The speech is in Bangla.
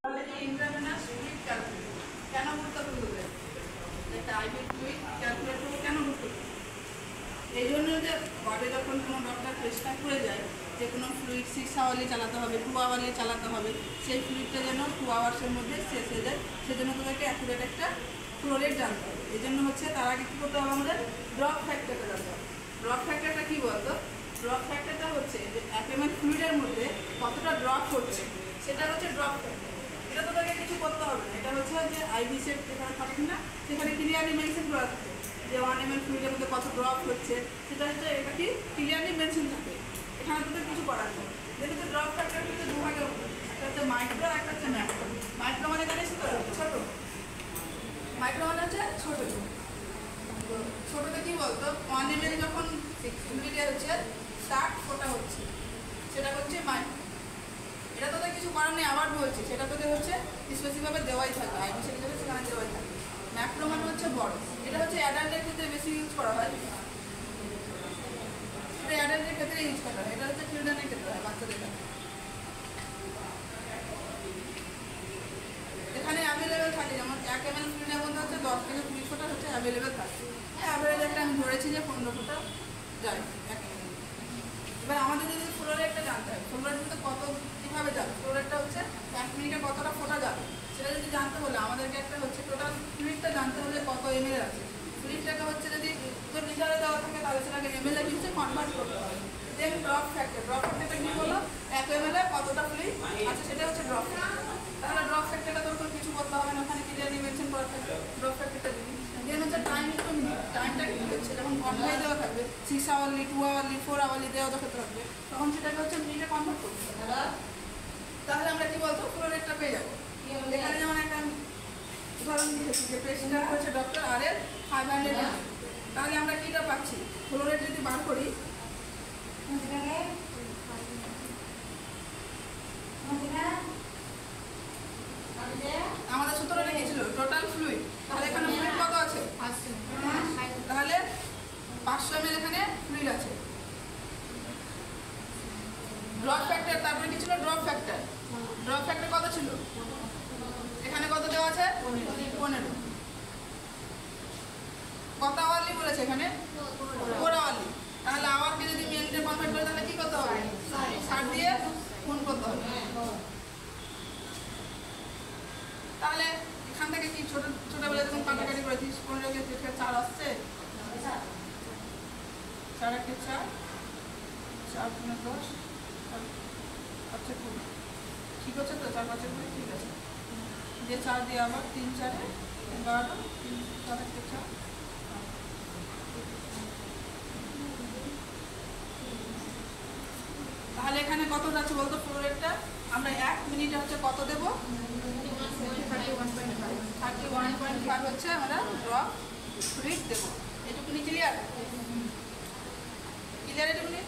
ইন্ট্রাভেনাস ফ্লুইড ক্যালকুলেটর কেন গুরুত্বপূর্ণ? একটা আইভি ফ্লুইড ক্যালকুলেটর কেন গুরুত্বপূর্ণ? এই জন্য যে বডি যখন কোনো ডক্টর প্রেসক্রাইব করে যায় যে কোনো ফ্লুইড 6 আওয়ারলি চালাতে হবে, 2 আওয়ারলি চালাতে হবে, সেই ফ্লুইডটা যেন 2 আওয়ার্সের মধ্যে শেষ হয়ে যায়, সেজন্য তাদেরকে অ্যাকুরেট একটা ফ্লো রেট জানতে হবে। এই জন্য হচ্ছে তার আগে কী করতে হবে, আমাদের ড্রপ ফ্যাক্টরটা জানতে হবে। ড্রপ ফ্যাক্টরটা কী বলতো? ড্রপ ফ্যাক্টরটা হচ্ছে যে 1 ml ফ্লুইডের মধ্যে কতটা ড্রপ হচ্ছে, সেটা হচ্ছে ড্রপ ফ্যাক্টর। এটা তোদেরকে কিছু করতে হবে না, এটা হচ্ছে যে আইভি সেট যেখানে থাকে না, সেখানে ক্লিয়ারলি মেনশন করা থাকে যে 1 ml ফ্লুইডের মধ্যে কত ড্রপ হচ্ছে, সেটা হচ্ছে এটা কি ক্লিয়ারলি মেনশন থাকে। এখানে তোদের কিছু করার নেই। যেহেতু ড্রপ ফ্যাক্টর কিন্তু দুভাগে, একটা হচ্ছে মাইক্রো, একটা হচ্ছে ম্যাক্রো। মাইক্রো মানে জানিস তো ছোট, মাইক্রো মানে হচ্ছে ছোট। ছোটতে কি বলতো, 1 ml যখন ফ্লুইডে হচ্ছে 60 ফোঁটা হচ্ছে, সেটা হচ্ছে মাইক্রো। এটা তোদের কিছু করার নেই, আবার বলছি, সেটা তোদের হচ্ছে স্পেসিফিকভাবে দেওয়াই থাকবে, আইভি সেট হিসেবে সেখানে দেওয়াই থাকবে। ম্যাক্রো মানে হচ্ছে বড়, এটা হচ্ছে অ্যাডাল্টের ক্ষেত্রে বেশি ইউজ করা হয়, এটা অ্যাডাল্টের ক্ষেত্রে ইউজ করা হয়, এটা হচ্ছে চিলড্রেনের ক্ষেত্রে হয়, বাচ্চাদের ক্ষেত্রে। এখানে অ্যাভেলেবেল থাকে, যেমন 1 ml ফ্লুইডের মধ্যে হচ্ছে 10 থেকে 20 ফোঁটা হচ্ছে অ্যাভেলেবেল থাকে। অ্যাভারেজ একটা আমি ধরেছি যে 15 ফোঁটা যায় 1 ml। এবার আমাদের যদি ফ্লো রেটটা জানতে হয়, ফ্লো রেট কিন্তু কত কীভাবে যাবে, ফ্লো রেটটা হচ্ছে 1 মিনিটে কতটা ফোঁটা যাবে, সেটা যদি জানতে হলে আমাদেরকে একটা হচ্ছে টোটাল ফ্লুইডটা জানতে হলে কত ml আছে। ফ্লুইডটাকে হচ্ছে যদি তোর লিটারে দেওয়া থাকে তাহলে সেটাকে ml এ কিন্তু কনভার্ট করতে হবে। দেন ড্রপ ফ্যাক্টর, ড্রপ ফ্যাক্টরটা কী হলো, 1 ml এ কতটা ফ্লুইড আছে সেটা হচ্ছে ড্রপ ফ্যাক্টর। তাহলে ড্রপ ফ্যাক্টরটা তোর কিছু করতে হবে না, ওখানে ক্লিয়ারলি মেনশন করা থাকবে ড্রপ ফ্যাক্টরটা দিবি। দেন হচ্ছে টাইম, একটু টাইমটা কী হচ্ছে, যখন কনভাই দেওয়া থাকবে 6 আওয়ারলি, 2 আওয়ারলি, 4 আওয়ারলি দেওয়া ক্ষেত্রে থাকবে, তখন সেটাকে হচ্ছে মিনিটে কনভার্ট করতে হবে। তাহলে আমরা কী বলতো ফ্লো রেটটা পেয়ে যাবো। এখানে যেমন একটা উদাহরণ দিয়েছি যে প্রেসক্রাইব হচ্ছে ডক্টর RL 500 ml, তাহলে আমরা কীটা পাচ্ছি, ফ্লো রেট যদি বার করি, আমাদের সূত্র লিখেছিল টোটাল ফ্লুইড, তাহলে এখানে ফ্লুইড কত আছে, তাহলে 500 ml এখানে ফ্লুইড আছে। ড্রপ ফ্যাক্টর, তারপরে কি ছিল ড্রপ ফ্যাক্টর, ড্রপ ফ্যাক্টর কত ছিল, এখানে কত দেওয়া আছে 15। কত আওয়ারলি বলেছে এখানে 4 আওয়ারলি, তাহলে আওয়ারকে যদি মিনিটে কনভার্ট করে তাহলে কি করতে হবে, 60 দিয়ে গুণ করতে হবে। তাহলে এখান থেকে কি ছোটবেলায় যখন কাটাকাটি করেছিস 15 কে 4 আসছে, 4 1 4, 4 3 10, আচ্ছা ঠিক আছে তো, 4 5 করে ঠিক আছে, দিয়ে 4 দিয়ে আবার 3 4 12, 3 4 1 4। তাহলে এখানে কত যাচ্ছে বলতো ফ্লো রেটটা, আমরা 1 মিনিটে হচ্ছে কত দেবো, 31.5 হচ্ছে আমরা ড্রপ ফ্লুইড দেবো। এটুকুনি ক্লিয়ার, ক্লিয়ার এটুকুনি।